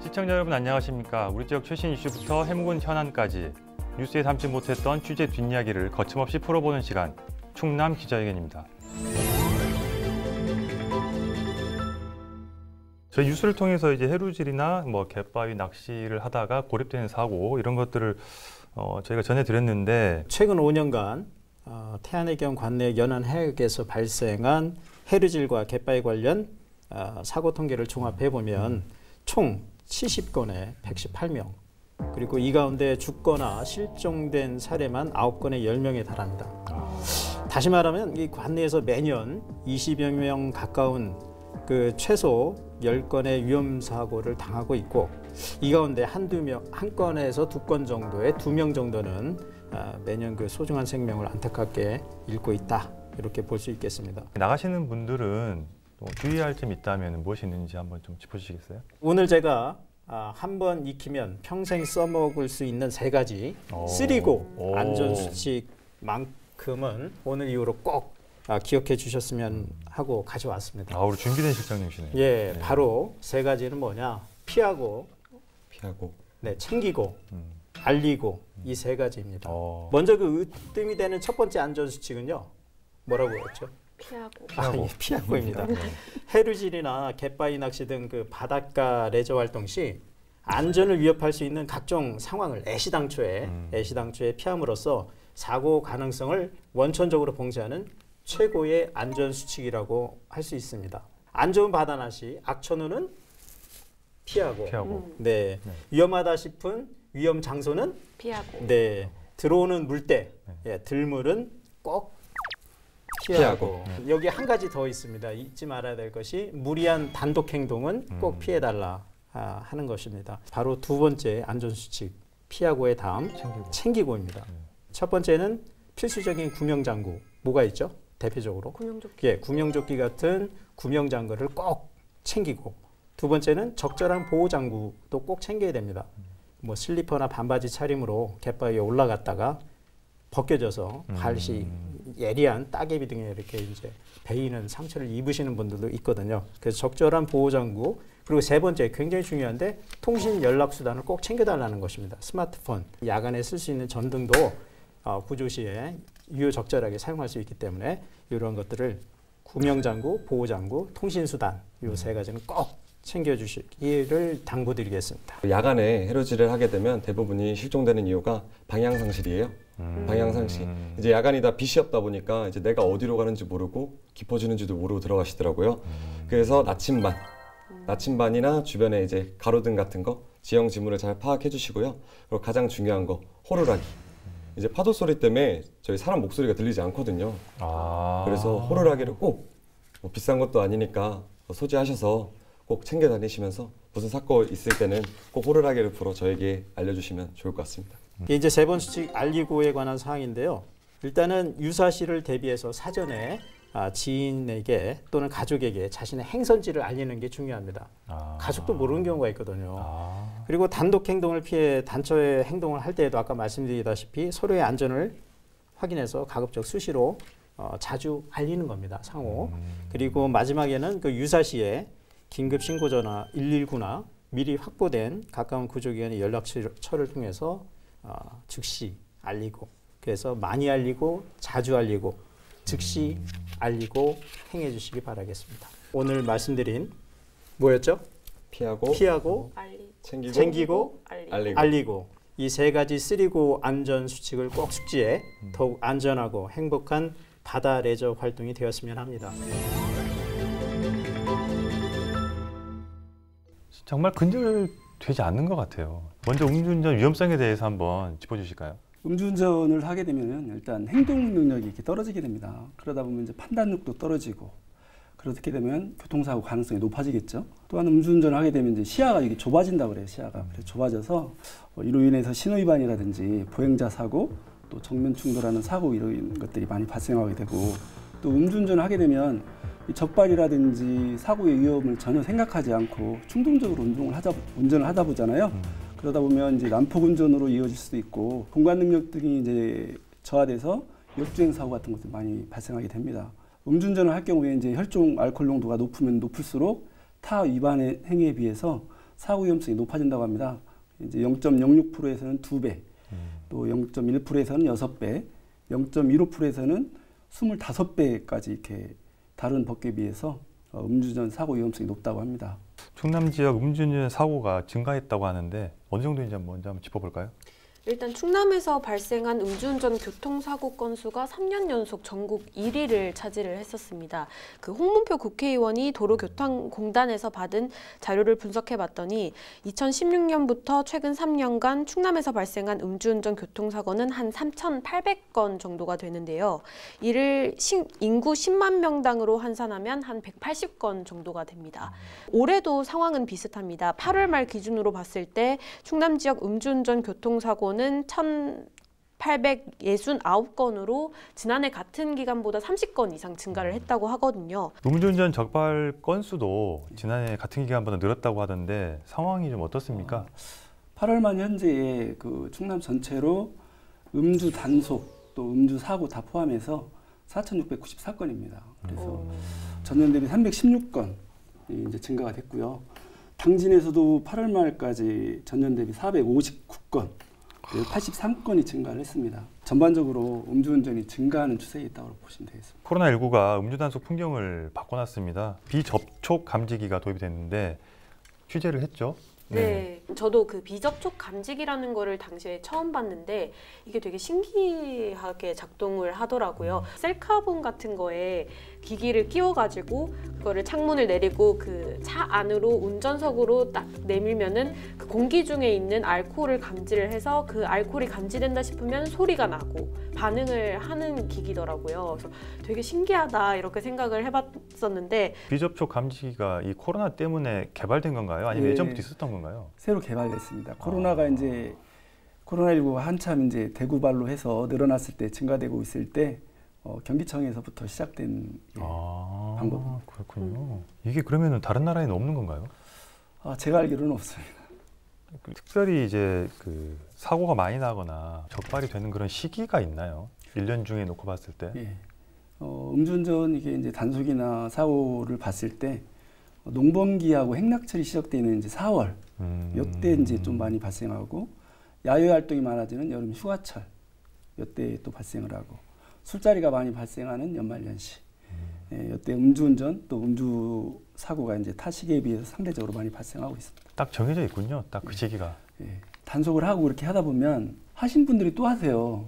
시청자 여러분 안녕하십니까. 우리 지역 최신 이슈부터 해묵은 현안까지 뉴스에 담지 못했던 취재 뒷이야기를 거침없이 풀어보는 시간, 충남 기자회견입니다. 저희 뉴스를 통해서 이제 해루질이나 갯바위 낚시를 하다가 고립되는 사고 이런 것들을 저희가 전해드렸는데, 최근 5년간 태안해경 관내 연안 해역에서 발생한 해루질과 갯바위 관련 사고 통계를 종합해 보면 총 70건에 118명, 그리고 이 가운데 죽거나 실종된 사례만 9건에 10명에 달합니다. 다시 말하면 이 관내에서 매년 20여 명 가까운 그 최소 10건의 위험 사고를 당하고 있고, 이 가운데 한 건에서 2건 정도의 2명 정도는 매년 그 소중한 생명을 안타깝게 잃고 있다, 이렇게 볼 수 있겠습니다. 나가시는 분들은 또 주의할 점이 있다면 무엇이 있는지 한번 좀 짚어주시겠어요? 오늘 제가 한 번 익히면 평생 써먹을 수 있는 3가지 쓰리고 안전수칙만큼은 오늘 이후로 꼭 기억해 주셨으면 하고 가져왔습니다. 우리 준비된 실장님이시네요. 예, 네. 바로 3가지는 뭐냐? 피하고, 네, 챙기고, 알리고, 이 3가지입니다. 먼저 그 으뜸이 되는 첫 번째 안전수칙은요, 뭐라고 했죠? 피하고입니다. 해루질이나 갯바위 낚시 등 그 바닷가 레저 활동 시 안전을 위협할 수 있는 각종 상황을 애시당초에 피함으로써 사고 가능성을 원천적으로 봉쇄하는 최고의 안전 수칙이라고 할 수 있습니다. 안 좋은 바다 낚시, 악천후는 피하고. 네. 위험하다 싶은 위험 장소는 피하고. 네. 들어오는 물때, 들물은 꼭 피하고. 여기 한 가지 더 있습니다. 잊지 말아야 될 것이 무리한 단독 행동은 꼭 피해달라 하는 것입니다. 바로 두 번째 안전수칙, 피하고의 다음 챙기고입니다. 첫 번째는 필수적인 구명장구. 뭐가 있죠? 대표적으로 구명조끼. 예, 구명조끼 같은 구명장구를 꼭 챙기고, 두 번째는 적절한 보호장구도 꼭 챙겨야 됩니다. 슬리퍼나 반바지 차림으로 갯바위에 올라갔다가 벗겨져서 발시 예리한 따개비 등에 이렇게 이제 베이는 상처를 입으시는 분들도 있거든요. 그래서 적절한 보호장구, 그리고 세 번째 굉장히 중요한데 통신 연락 수단을 꼭 챙겨달라는 것입니다. 스마트폰, 야간에 쓸 수 있는 전등도 구조 시에 유효적절하게 사용할 수 있기 때문에 이런 것들을 구명장구, 보호장구, 통신수단, 이 3가지는 꼭 챙겨주시기를 당부드리겠습니다. 야간에 해루질을 하게 되면 대부분이 실종되는 이유가 방향상실이에요. 방향상실. 이제 야간이다 빛이 없다 보니까 이제 내가 어디로 가는지 모르고 깊어지는지도 모르고 들어가시더라고요. 그래서 나침반이나 주변에 이제 가로등 같은 거, 지형 지물을 잘 파악해 주시고요. 그리고 가장 중요한 거, 호루라기. 이제 파도 소리 때문에 저희 사람 목소리가 들리지 않거든요. 그래서 호루라기를 꼭 비싼 것도 아니니까 소지하셔서 꼭 챙겨 다니시면서 무슨 사건 있을 때는 꼭 호루라기를 불어 저에게 알려주시면 좋을 것 같습니다. 이제 세 번째 수칙 알리고에 관한 사항인데요. 일단은 유사시를 대비해서 사전에 지인에게 또는 가족에게 자신의 행선지를 알리는 게 중요합니다. 가족도 모르는 경우가 있거든요. 그리고 단독 행동을 피해 단체의 행동을 할 때에도 아까 말씀드리다시피 서로의 안전을 확인해서 가급적 수시로 자주 알리는 겁니다. 상호. 그리고 마지막에는 그 유사시에 긴급 신고 전화 119나 미리 확보된 가까운 구조기관의 연락처를 통해서 즉시 알리고, 그래서 많이 알리고 자주 알리고 즉시 알리고 행해 주시기 바라겠습니다. 오늘 말씀드린 뭐였죠? 피하고 챙기고 알리고. 이 3가지 쓰리고 안전 수칙을 꼭 숙지해 더욱 안전하고 행복한 바다 레저 활동이 되었으면 합니다. 정말 근절되지 않는 것 같아요. 먼저 음주운전 위험성에 대해서 한번 짚어주실까요? 음주운전을 하게 되면 일단 행동 능력이 이렇게 떨어지게 됩니다. 그러다 보면 이제 판단력도 떨어지고, 그렇게 되면 교통사고 가능성이 높아지겠죠. 또한 음주운전을 하게 되면 이제 시야가 이게 좁아진다고 그래요. 시야가 그래서 좁아져서 이로 인해서 신호위반이라든지 보행자 사고, 또 정면 충돌하는 사고 이런 것들이 많이 발생하게 되고, 또 음주운전을 하게 되면 이 적발이라든지 사고의 위험을 전혀 생각하지 않고 충동적으로 운전을 하다 보잖아요. 그러다 보면 이제 난폭 운전으로 이어질 수도 있고, 공간 능력 등이 이제 저하돼서 역주행 사고 같은 것들이 많이 발생하게 됩니다. 음주운전을 할 경우에 이제 혈중 알코올 농도가 높으면 높을수록 타 위반의 행위에 비해서 사고 위험성이 높아진다고 합니다. 이제 0.06%에서는 2배, 또 0.1%에서는 6배, 0.15%에서는 25배까지 이렇게 다른 법규에 비해서 음주운전 사고 위험성이 높다고 합니다. 충남 지역 음주운전 사고가 증가했다고 하는데 어느 정도인지 먼저 한번 짚어볼까요? 일단 충남에서 발생한 음주운전 교통사고 건수가 3년 연속 전국 1위를 차지를 했었습니다. 그 홍문표 국회의원이 도로교통공단에서 받은 자료를 분석해봤더니 2016년부터 최근 3년간 충남에서 발생한 음주운전 교통사고는 한 3,800건 정도가 되는데요. 이를 인구 10만 명당으로 환산하면 한 180건 정도가 됩니다. 올해도 상황은 비슷합니다. 8월 말 기준으로 봤을 때 충남 지역 음주운전 교통사고 는 1,869건으로 지난해 같은 기간보다 30건 이상 증가를 했다고 하거든요. 음주운전 적발 건수도 지난해 같은 기간보다 늘었다고 하던데 상황이 좀 어떻습니까? 8월 말 현재에 그 충남 전체로 음주 단속 또 음주 사고 다 포함해서 4,694건입니다. 그래서 전년 대비 316건 이제 증가가 됐고요. 당진에서도 8월 말까지 전년 대비 459건 83건이 증가를 했습니다. 전반적으로 음주운전이 증가하는 추세에 있다고 보시면 되겠습니다. 코로나19가 음주단속 풍경을 바꿔놨습니다. 비접촉 감지기가 도입이 됐는데 취재를 했죠? 네, 저도 그 비접촉 감지기라는 거를 당시에 처음 봤는데 이게 되게 신기하게 작동을 하더라고요. 셀카본 같은 거에 기기를 끼워가지고 그거를 창문을 내리고 그 차 안으로 운전석으로 딱 내밀면은 그 공기 중에 있는 알코올을 감지를 해서 그 알코올이 감지된다 싶으면 소리가 나고 반응을 하는 기기더라고요. 그래서 되게 신기하다 이렇게 생각을 해봤었는데 비접촉 감지기가 이 코로나 때문에 개발된 건가요? 아니면 예. 예전부터 있었던 건가요? 새로 개발됐습니다. 코로나가 이제 코로나19가 한참 이제 대구발로 해서 늘어났을 때 증가되고 있을 때 경기청에서부터 시작된 방법. 그렇군요. 이게 그러면은 다른 나라에는 없는 건가요? 제가 알기로는 없습니다. 특별히 이제 그 사고가 많이 나거나 적발이 되는 그런 시기가 있나요? 1년 중에 놓고 봤을 때. 예. 음주운전 이게 이제 단속이나 사고를 봤을 때 농번기하고 행락철이 시작되는 이제 4월 이때 이제 좀 많이 발생하고 야외 활동이 많아지는 여름 휴가철 이때 또 발생을 하고 술자리가 많이 발생하는 연말연시 이때 음주운전 또 음주 사고가 이제 타 시기에 비해서 상대적으로 많이 발생하고 있습니다. 딱 정해져 있군요. 딱 그 시기가. 예. 단속을 하고 이렇게 하다 보면 하신 분들이 또 하세요.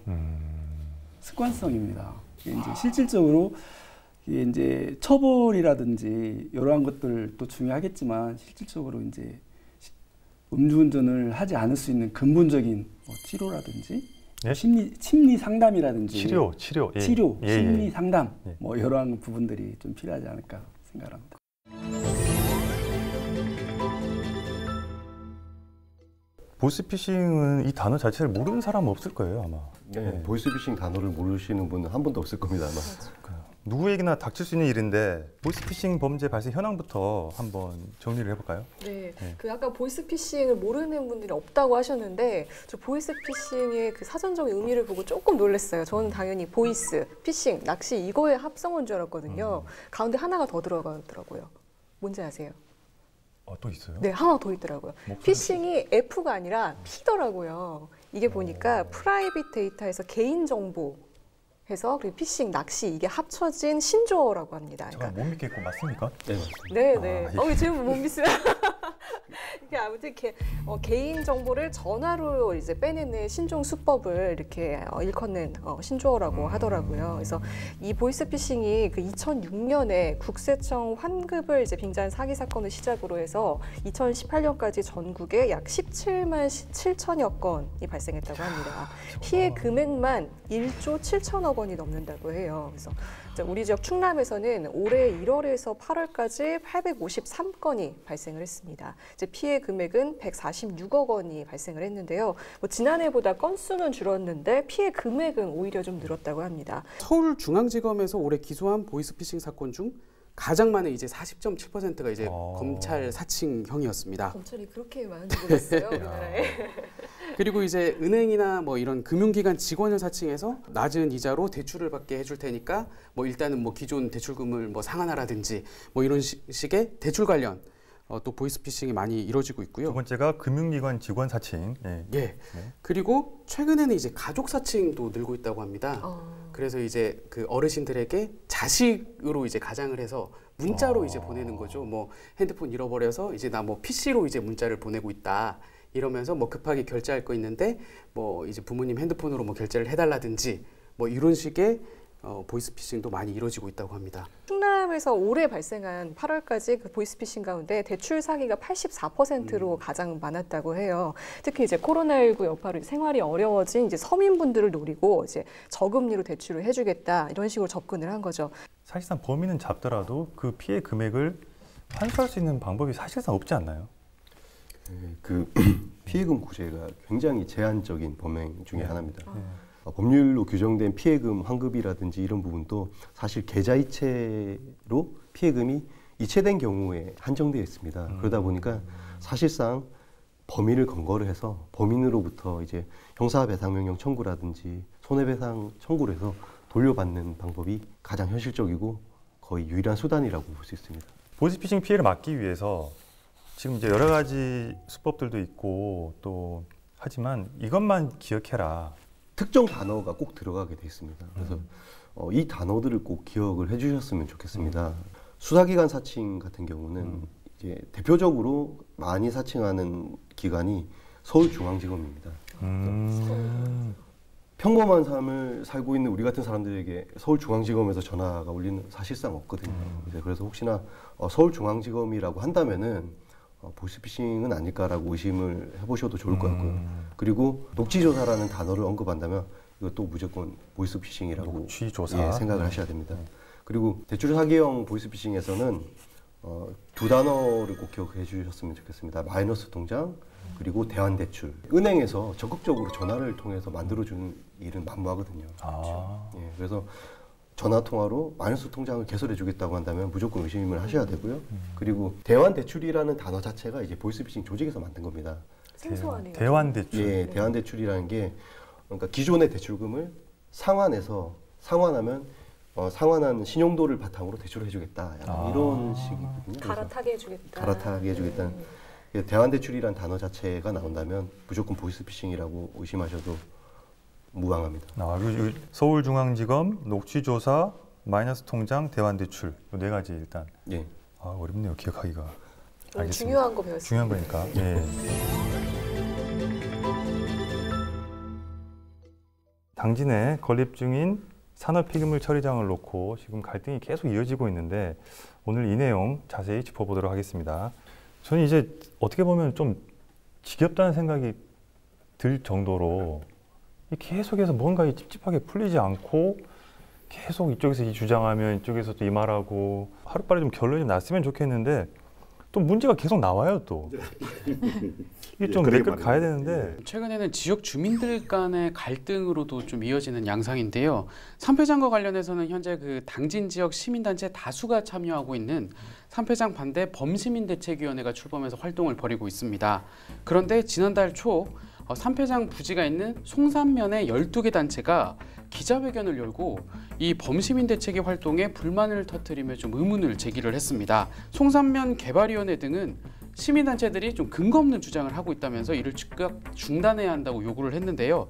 습관성입니다. 이제 실질적으로 이제 처벌이라든지 이러한 것들도 중요하겠지만 실질적으로 이제 음주운전을 하지 않을 수 있는 근본적인 치료라든지 예? 심리 상담이라든지 치료, 예. 심리 상담 예. 이러한 부분들이 좀 필요하지 않을까 생각합니다. 보이스피싱은 이 단어 자체를 모르는 사람은 없을 거예요, 아마. 네, 보이스피싱 단어를 모르시는 분은 한 분도 없을 겁니다, 아마. 누구에게나 닥칠 수 있는 일인데 보이스피싱 범죄 발생 현황부터 한번 정리를 해볼까요? 네, 그 아까 보이스피싱을 모르는 분들이 없다고 하셨는데 저 보이스피싱의 그 사전적인 의미를 보고 조금 놀랐어요. 저는 당연히 보이스, 피싱, 낚시 이거의 합성어인 줄 알았거든요. 가운데 하나가 더 들어가더라고요. 뭔지 아세요? 또 있어요? 네, 하나 더 있더라고요. 피싱이 F가 아니라 P더라고요. 이게 보니까 프라이빗 데이터에서 개인정보 해서 그리고 피싱, 낚시 이게 합쳐진 신조어라고 합니다. 제가 못 믿겠고 맞습니까? 네, 맞습니다. 네, 네. 예. 지금 못 믿어요. 이게 아무튼 이렇게 개인 정보를 전화로 이제 빼내는 신종 수법을 이렇게 일컫는 신조어라고 하더라고요. 그래서 이 보이스피싱이 그 2006년에 국세청 환급을 이제 빙자한 사기 사건을 시작으로 해서 2018년까지 전국에 약 17만 7천여 건이 발생했다고 합니다. 피해 금액만 1조 7천억 원이 넘는다고 해요. 그래서 우리 지역 충남에서는 올해 1월에서 8월까지 853건이 발생을 했습니다. 이제 피해 금액은 146억 원이 발생을 했는데요. 지난해보다 건수는 줄었는데 피해 금액은 오히려 좀 늘었다고 합니다. 서울중앙지검에서 올해 기소한 보이스피싱 사건 중 가장 많은 이제 40.7%가 이제 검찰 사칭형이었습니다. 검찰이 그렇게 많은지 몰랐어요, 우리나라에. 그리고 이제 은행이나 뭐 이런 금융기관 직원을 사칭해서 낮은 이자로 대출을 받게 해줄 테니까 뭐 일단은 뭐 기존 대출금을 뭐 상환하라든지 뭐 이런 식의 대출 관련 또 보이스피싱이 많이 이루어지고 있고요. 두 번째가 금융기관 직원 사칭. 예. 예. 네. 그리고 최근에는 이제 가족 사칭도 늘고 있다고 합니다. 그래서 이제 그 어르신들에게 자식으로 이제 가장을 해서 문자로 이제 보내는 거죠. 뭐 핸드폰 잃어버려서 이제 나 뭐 PC로 이제 문자를 보내고 있다. 이러면서 뭐 급하게 결제할 거 있는데 뭐 이제 부모님 핸드폰으로 뭐 결제를 해달라든지 뭐 이런 식의 보이스피싱도 많이 이루어지고 있다고 합니다. 충남에서 올해 발생한 8월까지 그 보이스피싱 가운데 대출 사기가 84%로 가장 많았다고 해요. 특히 이제 코로나19 여파로 생활이 어려워진 이제 서민분들을 노리고 이제 저금리로 대출을 해주겠다 이런 식으로 접근을 한 거죠. 사실상 범인은 잡더라도 그 피해 금액을 환수할 수 있는 방법이 사실상 없지 않나요? 그 피해금 구제가 굉장히 제한적인 범행 중에 하나입니다. 법률로 규정된 피해금 환급이라든지 이런 부분도 사실 계좌이체로 피해금이 이체된 경우에 한정되어 있습니다. 그러다 보니까 사실상 범인을 근거로 해서 범인으로부터 이제 형사배상명령 청구라든지 손해배상 청구를 해서 돌려받는 방법이 가장 현실적이고 거의 유일한 수단이라고 볼 수 있습니다. 보이스피싱 피해를 막기 위해서 지금 이제 여러 가지 수법들도 있고 또 하지만 이것만 기억해라. 특정 단어가 꼭 들어가게 돼 있습니다. 그래서 이 단어들을 꼭 기억을 해주셨으면 좋겠습니다. 수사기관 사칭 같은 경우는 이제 대표적으로 많이 사칭하는 기관이 서울중앙지검입니다. 평범한 삶을 살고 있는 우리 같은 사람들에게 서울중앙지검에서 전화가 울리는 사실상 없거든요. 그래서 혹시나 서울중앙지검이라고 한다면은 보이스피싱은 아닐까라고 의심을 해보셔도 좋을 것 같고요. 그리고 녹취조사라는 단어를 언급한다면 이것도 무조건 보이스피싱이라고 녹취조사. 생각을 하셔야 됩니다. 그리고 대출 사기형 보이스피싱에서는 두 단어를 꼭 기억해 주셨으면 좋겠습니다. 마이너스 통장 그리고 대환대출. 은행에서 적극적으로 전화를 통해서 만들어주는 일은 만무하거든요. 예, 그래서 전화통화로 마이너스 통장을 개설해 주겠다고 한다면 무조건 의심을 하셔야 되고요. 그리고 대환대출이라는 단어 자체가 이제 보이스피싱 조직에서 만든 겁니다. 생소하네요. 대환대출. 예, 대환대출이라는 게 그러니까 기존의 대출금을 상환해서 상환하면 상환한 신용도를 바탕으로 대출을 해주겠다. 약간 이런 식이거든요. 갈아타게 해주겠다. 갈아타게 해주겠다는 대환대출이라는 단어 자체가 나온다면 무조건 보이스피싱이라고 의심하셔도 무방합니다. 서울중앙지검, 녹취조사, 마이너스 통장, 대환대출 이 네 가지 일단. 예. 어렵네요 기억하기가. 중요한 거 배웠어요. 중요한 거니까. 예. 당진에 건립 중인 산업폐기물 처리장을 놓고 지금 갈등이 계속 이어지고 있는데 오늘 이 내용 자세히 짚어보도록 하겠습니다. 저는 이제 어떻게 보면 좀 지겹다는 생각이 들 정도로 계속해서 뭔가 찝찝하게 풀리지 않고 계속 이쪽에서 이 주장하면 이쪽에서 또 이 말하고 하루빨리 좀 결론이 좀 났으면 좋겠는데 또 문제가 계속 나와요 또. 이게 좀 내끝 가야 되는데. 최근에는 지역 주민들 간의 갈등으로도 좀 이어지는 양상인데요. 산패장과 관련해서는 현재 그 당진 지역 시민단체 다수가 참여하고 있는 산패장 반대 범시민대책위원회가 출범해서 활동을 벌이고 있습니다. 그런데 지난달 초 산패장 부지가 있는 송산면의 12개 단체가 기자회견을 열고 이 범시민대책위 활동에 불만을 터뜨리며 좀 의문을 제기를 했습니다. 송산면 개발위원회 등은 시민단체들이 좀 근거 없는 주장을 하고 있다면서 이를 즉각 중단해야 한다고 요구를 했는데요.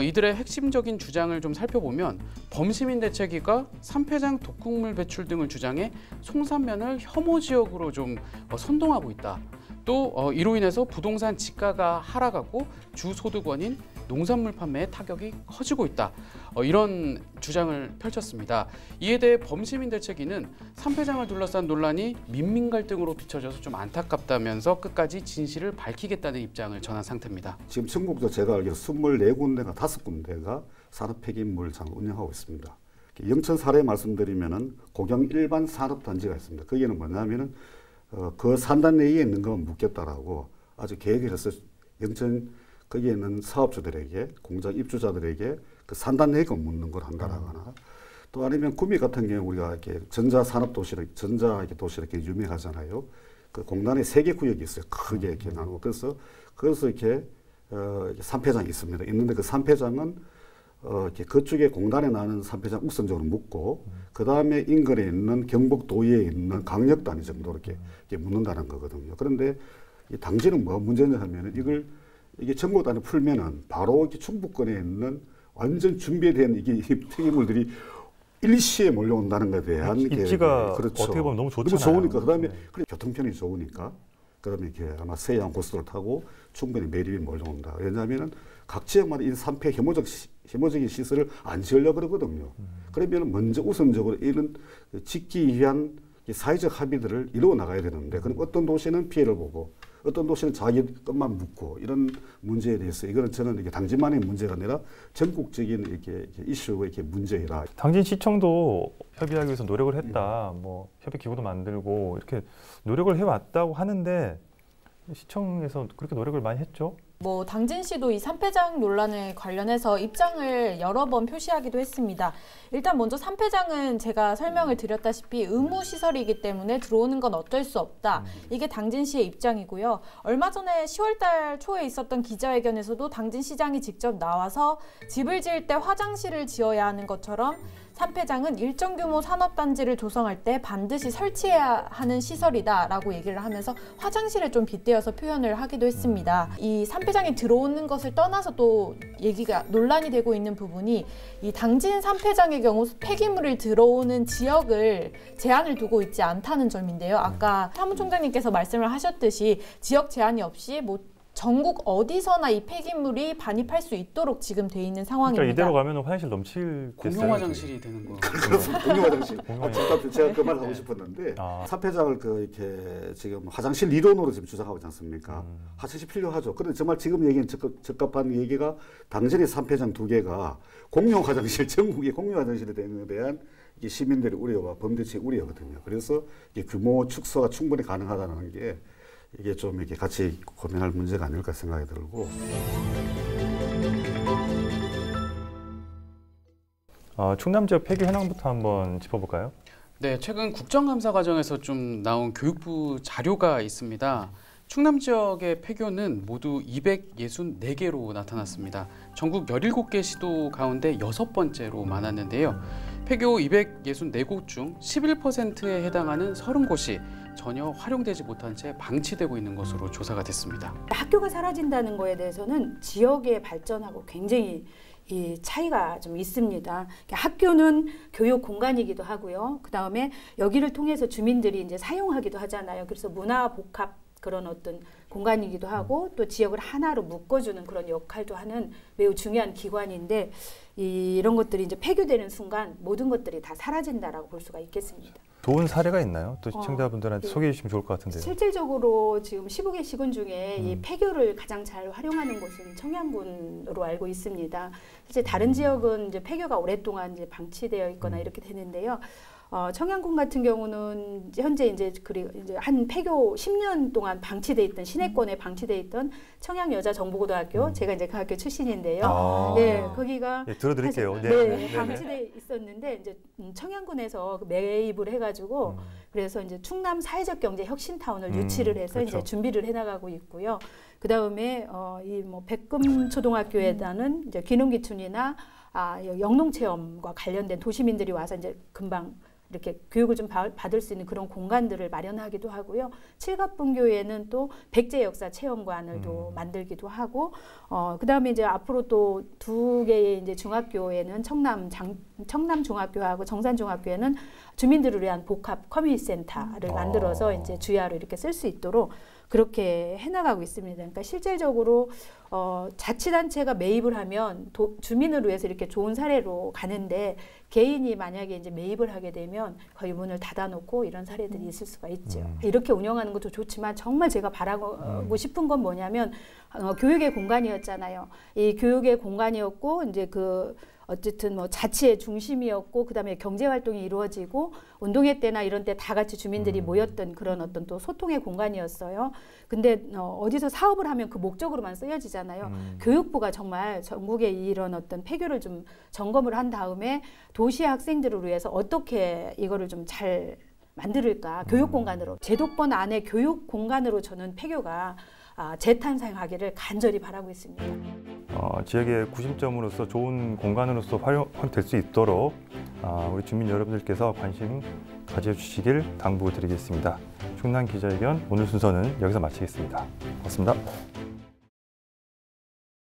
이들의 핵심적인 주장을 좀 살펴보면 범시민대책위가 산패장 독극물 배출 등을 주장해 송산면을 혐오 지역으로 좀 선동하고 있다. 또 이로 인해서 부동산 지가가 하락하고 주소득원인 농산물 판매에 타격이 커지고 있다. 이런 주장을 펼쳤습니다. 이에 대해 범시민대책위는 산패장을 둘러싼 논란이 민민 갈등으로 비춰져서 좀 안타깝다면서 끝까지 진실을 밝히겠다는 입장을 전한 상태입니다. 지금 전국도 제가 알기로 24군데가 5군데가 산업폐기물장을 운영하고 있습니다. 영천 사례 말씀드리면은 고경 일반 산업단지가 있습니다. 거기는 뭐냐면은 그 산단 내에 있는 거 묻겠다라고 아주 계획을 해서 영천 거기에 있는 사업주들에게 공장 입주자들에게 그 산단 내에 거 묻는 걸 한다라거나 또 아니면 구미 같은 경우 우리가 이렇게 전자산업도시로 전자 도시 이렇게 유명하잖아요. 그 공단에 3개 구역이 있어요. 크게 이렇게 나누고 그래서 이렇게 산패장이 있습니다. 있는데 그 산패장은 이렇게 그쪽에 공단에 나는 산패장 우선적으로 묻고 그 다음에 인근에 있는 경북도의에 있는 강력 단위 정도 이렇게 묻는다는 거거든요. 그런데 이 당진은 뭐가 문제냐 하면은 이게 전국 단위 풀면은 바로 이렇게 충북권에 있는 완전 준비된 이게 폐기물들이 일시에 몰려온다는 것에 대한 입지가 그렇죠. 어떻게 보면 너무 좋잖아요. 너무 좋으니까 그다음에 교통편이 좋으니까 그다음에 이렇게 아마 서해안 고속도로를 타고 충분히 매립이 몰려온다. 왜냐하면은 각 지역마다 이 산패 혐오적인 시설을 안 지으려고 그러거든요. 그러면 먼저 우선적으로 이런 짓기 위한 사회적 합의들을 이루어 나가야 되는데 그럼 어떤 도시는 피해를 보고 어떤 도시는 자기 것만 묻고 이런 문제에 대해서 이거는 저는 이게 당진만의 문제가 아니라 전국적인 이렇게 이슈고 이렇게 문제이다. 당진시청도 협의하기 위해서 노력을 했다. 뭐 협의 기구도 만들고 이렇게 노력을 해왔다고 하는데 시청에서 그렇게 노력을 많이 했죠. 뭐 당진시도 이 산패장 논란에 관련해서 입장을 여러 번 표시하기도 했습니다. 일단 먼저 산패장은 제가 설명을 드렸다시피 의무시설이기 때문에 들어오는 건 어쩔 수 없다. 이게 당진시의 입장이고요. 얼마 전에 10월달 초에 있었던 기자회견에서도 당진시장이 직접 나와서 집을 지을 때 화장실을 지어야 하는 것처럼 산패장은 일정 규모 산업단지를 조성할 때 반드시 설치해야 하는 시설이다라고 얘기를 하면서 화장실을 좀 빗대어서 표현을 하기도 했습니다. 이 산패장이 들어오는 것을 떠나서 또 얘기가 논란이 되고 있는 부분이 이 당진 산패장의 경우 폐기물을 들어오는 지역을 제한을 두고 있지 않다는 점인데요. 아까 사무총장님께서 말씀을 하셨듯이 지역 제한이 없이 뭐 전국 어디서나 이 폐기물이 반입할 수 있도록 지금 돼 있는 상황입니다. 그러니까 이대로 가면 화장실 넘칠 공용 화장실이 되는 거. 그렇습니다. 공용 화장실. 제가 그 말을 하고 싶었는데 산패장을 이렇게 지금 화장실 이론으로 지금 주장하고 있지 않습니까? 화장실 필요하죠. 그런데 정말 지금 얘기는 적합한 얘기가 당진의 산패장 2개가 공용 화장실, 전국의 공용 화장실에 대한 이게 시민들의 우려와 범죄치의 우려거든요. 그래서 이게 규모 축소가 충분히 가능하다는 게 이게 좀 이렇게 같이 고민할 문제가 아닐까 생각이 들고. 충남 지역 폐기 현황부터 한번 짚어볼까요? 네, 최근 국정감사 과정에서 좀 나온 교육부 자료가 있습니다. 충남 지역의 폐교는 모두 264개로 나타났습니다. 전국 17개 시도 가운데 6번째로 많았는데요. 폐교 264곳 중 11%에 해당하는 30곳이 전혀 활용되지 못한 채 방치되고 있는 것으로 조사가 됐습니다. 학교가 사라진다는 거에 대해서는 지역의 발전하고 굉장히 이 차이가 좀 있습니다. 학교는 교육 공간이기도 하고요. 그 다음에 여기를 통해서 주민들이 이제 사용하기도 하잖아요. 그래서 문화 복합 그런 어떤 공간이기도 하고 또 지역을 하나로 묶어주는 그런 역할도 하는 매우 중요한 기관인데 이런 것들이 이제 폐교되는 순간 모든 것들이 다 사라진다라고 볼 수가 있겠습니다. 좋은 사례가 있나요? 또 시청자분들한테 네. 소개해 주시면 좋을 것 같은데요. 실질적으로 지금 15개 시군 중에 이 폐교를 가장 잘 활용하는 곳은 청양군으로 알고 있습니다. 실제 다른 지역은 이제 폐교가 오랫동안 이제 방치되어 있거나 이렇게 되는데요. 청양군 같은 경우는 현재 이제 한 폐교 10년 동안 방치돼 있던 시내권에 방치돼 있던 청양여자정보고등학교 제가 이제 그 학교 출신인데요. 네, 거기가 들어드릴게요. 네, 방치돼 있었는데 이제 청양군에서 매입을 해가지고 그래서 이제 충남 사회적 경제 혁신타운을 유치를 해서 그렇죠. 이제 준비를 해나가고 있고요. 그 다음에 이 뭐 백금초등학교에다는 이제 귀농귀촌이나 영농체험과 관련된 도시민들이 와서 이제 금방 이렇게 교육을 좀 받을 수 있는 그런 공간들을 마련하기도 하고요. 칠갑분교에는 또 백제 역사 체험관을 또 만들기도 하고, 그다음에 이제 앞으로 또 2개의 이제 중학교에는 청남 중학교하고 정산 중학교에는 주민들을 위한 복합 커뮤니티 센터를 만들어서 이제 주야로 이렇게 쓸 수 있도록 그렇게 해나가고 있습니다. 그러니까 실질적으로 자치단체가 매입을 하면 주민을 위해서 이렇게 좋은 사례로 가는데 개인이 만약에 이제 매입을 하게 되면 거의 문을 닫아놓고 이런 사례들이 있을 수가 있죠. 이렇게 운영하는 것도 좋지만 정말 제가 바라고 싶은 건 뭐냐면 교육의 공간이었잖아요. 이 교육의 공간이었고 이제 어쨌든 뭐 자치의 중심이었고 그다음에 경제 활동이 이루어지고 운동회 때나 이런 때 다 같이 주민들이 모였던 그런 어떤 또 소통의 공간이었어요. 근데 어디서 사업을 하면 그 목적으로만 쓰여지잖아요. 교육부가 정말 전국의 이런 어떤 폐교를 좀 점검을 한 다음에 도시 학생들을 위해서 어떻게 이거를 좀 잘 만들까 교육 공간으로 제도권 안에 교육 공간으로 저는 폐교가 재탄생하기를 간절히 바라고 있습니다. 지역의 구심점으로서 좋은 공간으로서 활용될 수 있도록 우리 주민 여러분들께서 관심 가져주시길 당부드리겠습니다. 충남 기자회견 오늘 순서는 여기서 마치겠습니다. 고맙습니다.